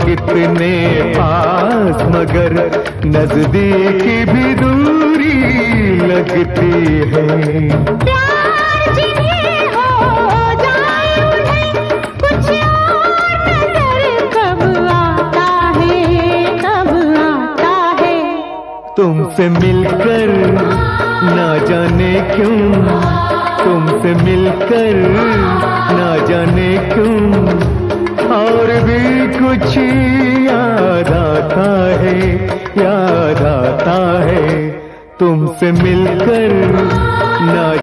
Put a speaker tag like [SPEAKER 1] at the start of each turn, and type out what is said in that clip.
[SPEAKER 1] कितने पास मगर नजदीक भी दूरी लगती है।
[SPEAKER 2] प्यार जिन्हें हो जाए उन्हें कुछ और नजर कब आता है।
[SPEAKER 1] तुमसे मिलकर ना जाने क्यों, तुमसे मिलकर ना जाने क्यों और भी कुछ याद आता है, याद आता है। तुमसे मिलकर ना